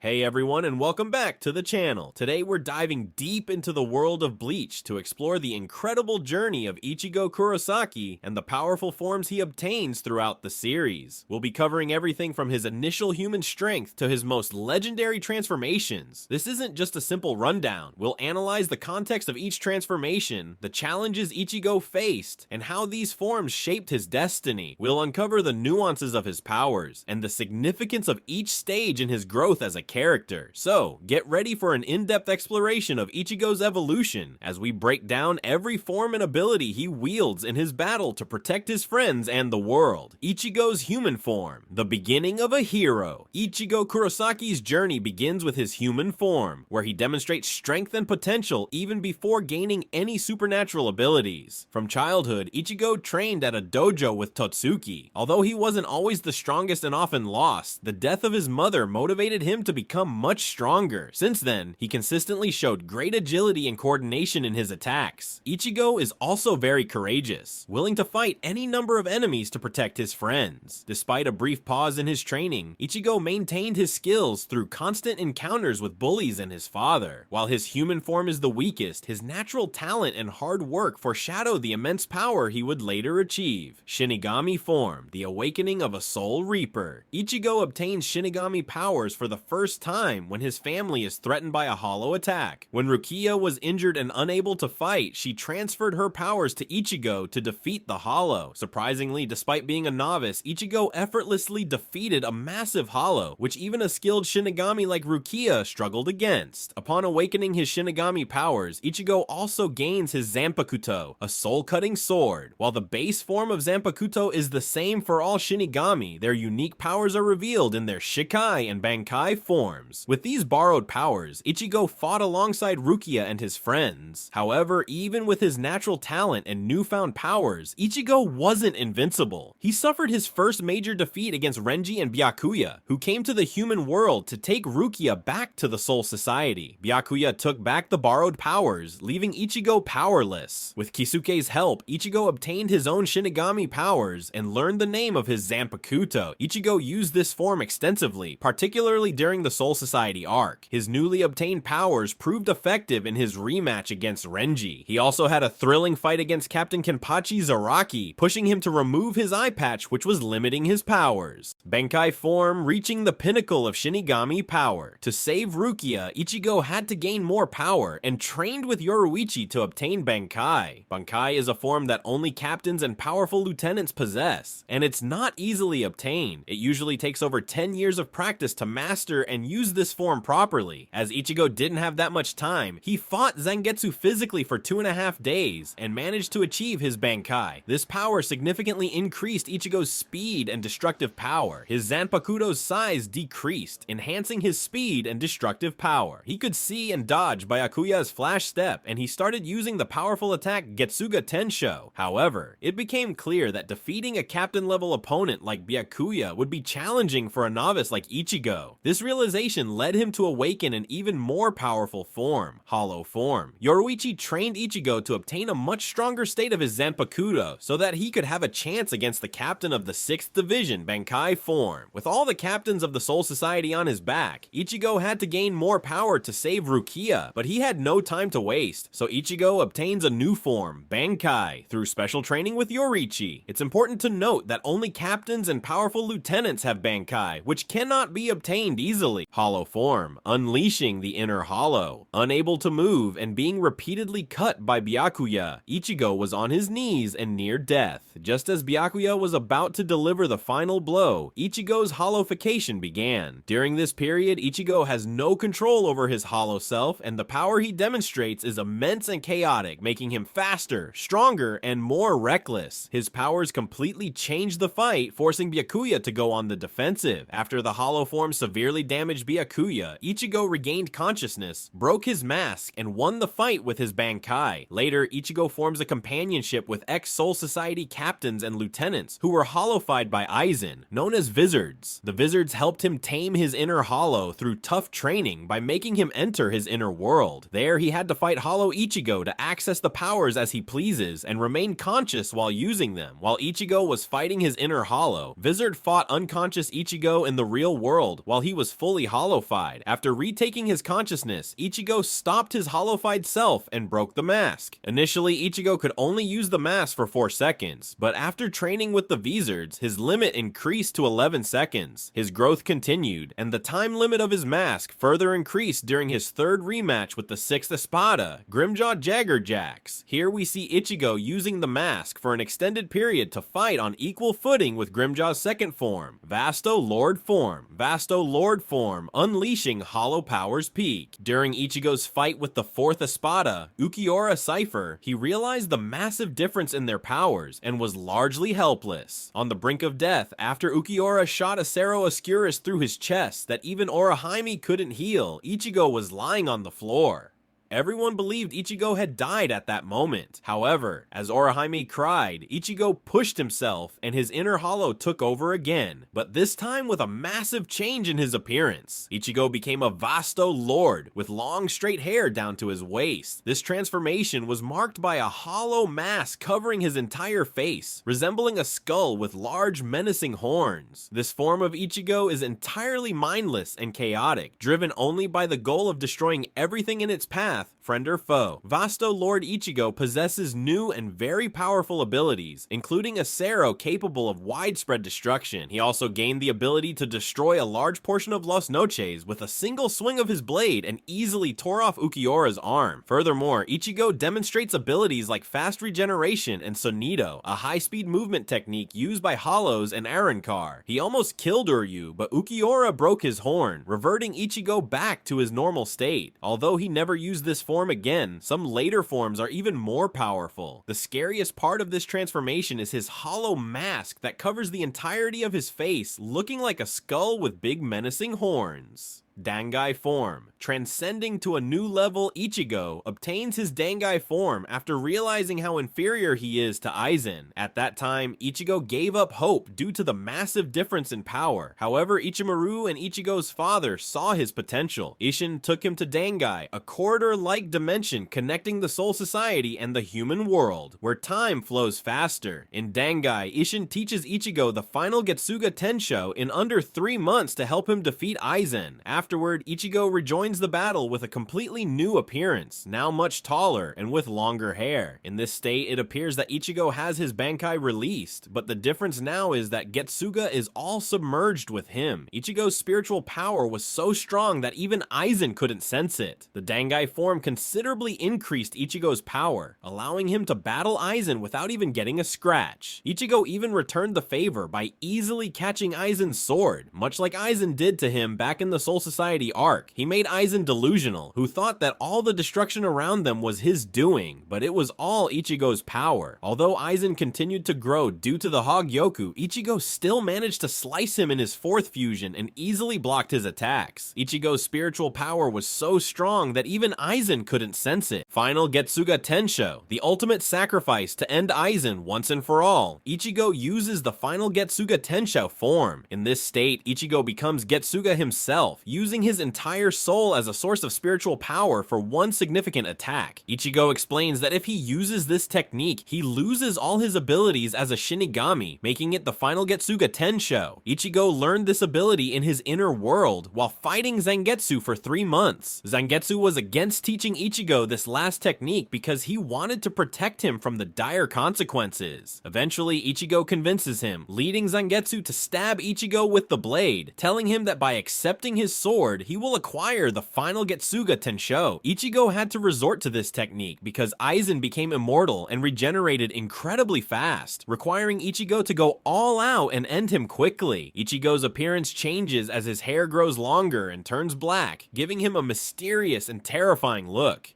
Hey everyone, and welcome back to the channel. Today we're diving deep into the world of Bleach to explore the incredible journey of Ichigo Kurosaki and the powerful forms he obtains throughout the series. We'll be covering everything from his initial human strength to his most legendary transformations. This isn't just a simple rundown. We'll analyze the context of each transformation, the challenges Ichigo faced, and how these forms shaped his destiny. We'll uncover the nuances of his powers and the significance of each stage in his growth as a character. So, get ready for an in-depth exploration of Ichigo's evolution as we break down every form and ability he wields in his battle to protect his friends and the world. Ichigo's human form, the beginning of a hero. Ichigo Kurosaki's journey begins with his human form, where he demonstrates strength and potential even before gaining any supernatural abilities. From childhood, Ichigo trained at a dojo with Totsuki. Although he wasn't always the strongest and often lost, the death of his mother motivated him to become much stronger. Since then, he consistently showed great agility and coordination in his attacks. Ichigo is also very courageous, willing to fight any number of enemies to protect his friends. Despite a brief pause in his training, Ichigo maintained his skills through constant encounters with bullies and his father. While his human form is the weakest, his natural talent and hard work foreshadow the immense power he would later achieve. Shinigami form, the awakening of a soul reaper. Ichigo obtains Shinigami powers for the first time when his family is threatened by a hollow attack. When Rukia was injured and unable to fight, she transferred her powers to Ichigo to defeat the hollow. Surprisingly, despite being a novice, Ichigo effortlessly defeated a massive hollow, which even a skilled Shinigami like Rukia struggled against. Upon awakening his Shinigami powers, Ichigo also gains his Zanpakuto, a soul-cutting sword. While the base form of Zanpakuto is the same for all Shinigami, their unique powers are revealed in their Shikai and Bankai forms. With these borrowed powers, Ichigo fought alongside Rukia and his friends. However, even with his natural talent and newfound powers, Ichigo wasn't invincible. He suffered his first major defeat against Renji and Byakuya, who came to the human world to take Rukia back to the Soul Society. Byakuya took back the borrowed powers, leaving Ichigo powerless. With Kisuke's help, Ichigo obtained his own Shinigami powers and learned the name of his Zanpakuto. Ichigo used this form extensively, particularly during the Soul Society arc. His newly obtained powers proved effective in his rematch against Renji. He also had a thrilling fight against Captain Kenpachi Zaraki, pushing him to remove his eye patch, which was limiting his powers. Bankai form, reaching the pinnacle of Shinigami power. To save Rukia, Ichigo had to gain more power and trained with Yoruichi to obtain Bankai. Bankai is a form that only captains and powerful lieutenants possess, and it's not easily obtained. It usually takes over 10 years of practice to master and use this form properly. As Ichigo didn't have that much time, he fought Zangetsu physically for 2.5 days and managed to achieve his Bankai. This power significantly increased Ichigo's speed and destructive power. His Zanpakuto's size decreased, enhancing his speed and destructive power. He could see and dodge Byakuya's flash step, and he started using the powerful attack Getsuga Tensho. However, it became clear that defeating a captain-level opponent like Byakuya would be challenging for a novice like Ichigo. This realization led him to awaken an even more powerful form, Hollow form. Yoruichi trained Ichigo to obtain a much stronger state of his Zanpakuto so that he could have a chance against the captain of the 6th Division, Bankai form. With all the captains of the Soul Society on his back, Ichigo had to gain more power to save Rukia, but he had no time to waste, so Ichigo obtains a new form, Bankai, through special training with Yoruichi. It's important to note that only captains and powerful lieutenants have Bankai, which cannot be obtained easily. Hollow form, unleashing the inner hollow. Unable to move and being repeatedly cut by Byakuya, Ichigo was on his knees and near death. Just as Byakuya was about to deliver the final blow, Ichigo's hollowification began. During this period, Ichigo has no control over his hollow self, and the power he demonstrates is immense and chaotic, making him faster, stronger, and more reckless. His powers completely changed the fight, forcing Byakuya to go on the defensive. After the hollow form severely damaged Byakuya, Ichigo regained consciousness, broke his mask, and won the fight with his Bankai. Later, Ichigo forms a companionship with ex-Soul Society captains and lieutenants who were hollowified by Aizen, known as Vizards. The Vizards helped him tame his inner hollow through tough training by making him enter his inner world. There, he had to fight Hollow Ichigo to access the powers as he pleases and remain conscious while using them. While Ichigo was fighting his inner hollow, Vizard fought unconscious Ichigo in the real world while he was fully fully hollowified. After retaking his consciousness, Ichigo stopped his hollowified self and broke the mask. Initially, Ichigo could only use the mask for 4 seconds, but after training with the Vizards, his limit increased to 11 seconds. His growth continued, and the time limit of his mask further increased during his third rematch with the 6th Espada, Grimjaw Jaggerjax. Here we see Ichigo using the mask for an extended period to fight on equal footing with Grimjaw's second form, Vasto Lord form. Vasto Lord form, unleashing Hollow Power's peak. During Ichigo's fight with the 4th Espada, Ukiura Cypher, he realized the massive difference in their powers and was largely helpless. On the brink of death, after Ukiura shot Acero Oscurus through his chest that even Orihime couldn't heal, Ichigo was lying on the floor. Everyone believed Ichigo had died at that moment. However, as Orihime cried, Ichigo pushed himself and his inner hollow took over again, but this time with a massive change in his appearance. Ichigo became a Vasto Lord with long straight hair down to his waist. This transformation was marked by a hollow mask covering his entire face, resembling a skull with large menacing horns. This form of Ichigo is entirely mindless and chaotic, driven only by the goal of destroying everything in its path, friend or foe. Vasto Lord Ichigo possesses new and very powerful abilities, including Acero capable of widespread destruction. He also gained the ability to destroy a large portion of Las Noches with a single swing of his blade and easily tore off Ukiura's arm. Furthermore, Ichigo demonstrates abilities like fast regeneration and Sonido, a high-speed movement technique used by Hollows and Arrancar. He almost killed Uryu, but Ukiura broke his horn, reverting Ichigo back to his normal state. Although he never used this form again, some later forms are even more powerful. The scariest part of this transformation is his hollow mask that covers the entirety of his face, looking like a skull with big menacing horns. Dangai form. Transcending to a new level, Ichigo obtains his Dangai form after realizing how inferior he is to Aizen. At that time, Ichigo gave up hope due to the massive difference in power. However, Ichimaru and Ichigo's father saw his potential. Isshin took him to Dangai, a corridor-like dimension connecting the Soul Society and the human world, where time flows faster. In Dangai, Isshin teaches Ichigo the final Getsuga Tensho in under 3 months to help him defeat Aizen. Afterward, Ichigo rejoins the battle with a completely new appearance, now much taller and with longer hair. In this state, it appears that Ichigo has his Bankai released, but the difference now is that Getsuga is all submerged with him. Ichigo's spiritual power was so strong that even Aizen couldn't sense it. The Dangai form considerably increased Ichigo's power, allowing him to battle Aizen without even getting a scratch. Ichigo even returned the favor by easily catching Aizen's sword, much like Aizen did to him back in the Soul Society arc. He made Aizen delusional, who thought that all the destruction around them was his doing, but it was all Ichigo's power. Although Aizen continued to grow due to the Hogyoku, Ichigo still managed to slice him in his 4th fusion and easily blocked his attacks. Ichigo's spiritual power was so strong that even Aizen couldn't sense it. Final Getsuga Tensho, the ultimate sacrifice to end Aizen once and for all. Ichigo uses the final Getsuga Tensho form. In this state, Ichigo becomes Getsuga himself, using his entire soul as a source of spiritual power for one significant attack. Ichigo explains that if he uses this technique, he loses all his abilities as a Shinigami, making it the final Getsuga Tensho. Ichigo learned this ability in his inner world while fighting Zangetsu for 3 months. Zangetsu was against teaching Ichigo this last technique because he wanted to protect him from the dire consequences. Eventually, Ichigo convinces him, leading Zangetsu to stab Ichigo with the blade, telling him that by accepting his sword, he will acquire the final Getsuga Tensho. Ichigo had to resort to this technique because Aizen became immortal and regenerated incredibly fast, requiring Ichigo to go all out and end him quickly. Ichigo's appearance changes as his hair grows longer and turns black, giving him a mysterious and terrifying look.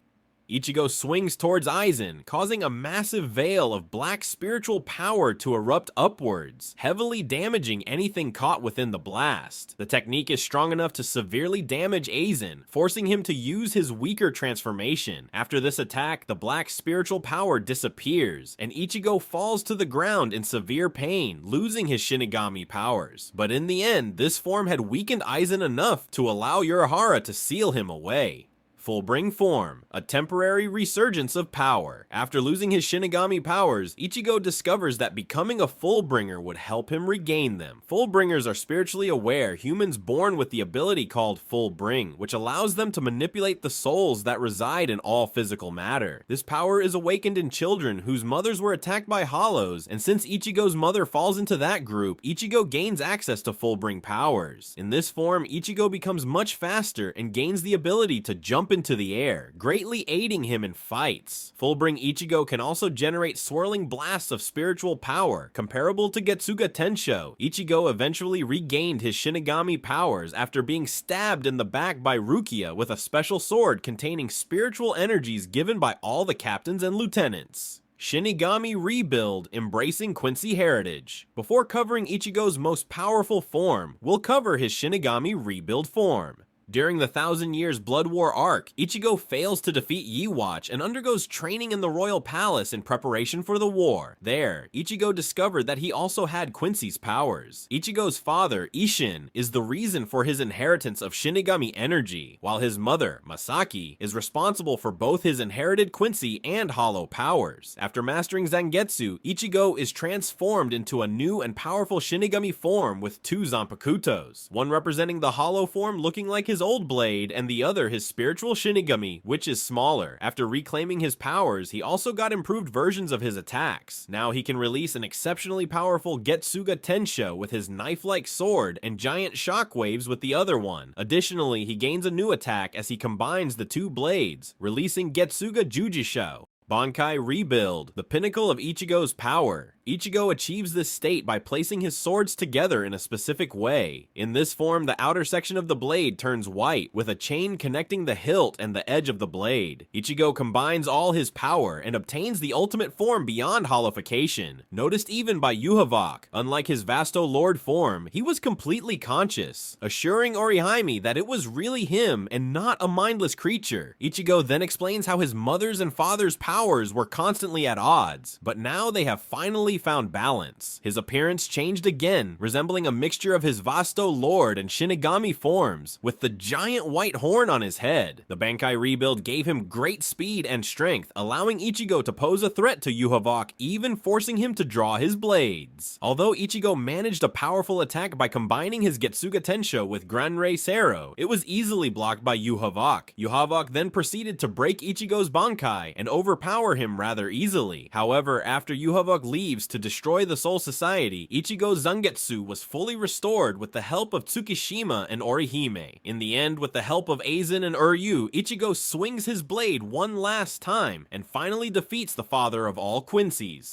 Ichigo swings towards Aizen, causing a massive veil of black spiritual power to erupt upwards, heavily damaging anything caught within the blast. The technique is strong enough to severely damage Aizen, forcing him to use his weaker transformation. After this attack, the black spiritual power disappears, and Ichigo falls to the ground in severe pain, losing his Shinigami powers. But in the end, this form had weakened Aizen enough to allow Urahara to seal him away. Full-bring form, a temporary resurgence of power. After losing his Shinigami powers, Ichigo discovers that becoming a Fullbringer would help him regain them. Fullbringers are spiritually aware humans born with the ability called Full-bring, which allows them to manipulate the souls that reside in all physical matter. This power is awakened in children whose mothers were attacked by hollows, and since Ichigo's mother falls into that group, Ichigo gains access to Full-bring powers. In this form, Ichigo becomes much faster and gains the ability to jump into the air, greatly aiding him in fights. Full-bring Ichigo can also generate swirling blasts of spiritual power, comparable to Getsuga Tensho. Ichigo eventually regained his Shinigami powers after being stabbed in the back by Rukia with a special sword containing spiritual energies given by all the captains and lieutenants. Shinigami Rebuild, embracing Quincy heritage. Before covering Ichigo's most powerful form, we'll cover his Shinigami Rebuild form. During the 1,000 Years Blood War arc, Ichigo fails to defeat Yi-Watch and undergoes training in the Royal Palace in preparation for the war. There, Ichigo discovered that he also had Quincy's powers. Ichigo's father, Isshin, is the reason for his inheritance of Shinigami energy, while his mother, Masaki, is responsible for both his inherited Quincy and Hollow powers. After mastering Zangetsu, Ichigo is transformed into a new and powerful Shinigami form with two Zanpakutos, one representing the Hollow form looking like his old blade, and the other his spiritual Shinigami, which is smaller. After reclaiming his powers, he also got improved versions of his attacks. Now he can release an exceptionally powerful Getsuga Tensho with his knife-like sword and giant shockwaves with the other one. Additionally, he gains a new attack as he combines the two blades, releasing Getsuga Jujisho. Bankai Rebuild, the pinnacle of Ichigo's power. Ichigo achieves this state by placing his swords together in a specific way. In this form, the outer section of the blade turns white, with a chain connecting the hilt and the edge of the blade. Ichigo combines all his power and obtains the ultimate form beyond hollowification, noticed even by Yuhavok. Unlike his Vasto Lord form, he was completely conscious, assuring Orihime that it was really him and not a mindless creature. Ichigo then explains how his mother's and father's powers were constantly at odds, but now they have finally found balance. His appearance changed again, resembling a mixture of his Vasto Lord and Shinigami forms, with the giant white horn on his head. The Bankai Rebuild gave him great speed and strength, allowing Ichigo to pose a threat to Yuhavok, even forcing him to draw his blades. Although Ichigo managed a powerful attack by combining his Getsuga Tensho with Granrei Sero, it was easily blocked by Yuhavok. Yuhavok then proceeded to break Ichigo's Bankai and overpower him rather easily. However, after Yuhavok leaves to destroy the Soul Society, Ichigo's Zangetsu was fully restored with the help of Tsukishima and Orihime. In the end, with the help of Aizen and Uryu, Ichigo swings his blade one last time and finally defeats the father of all Quincy's.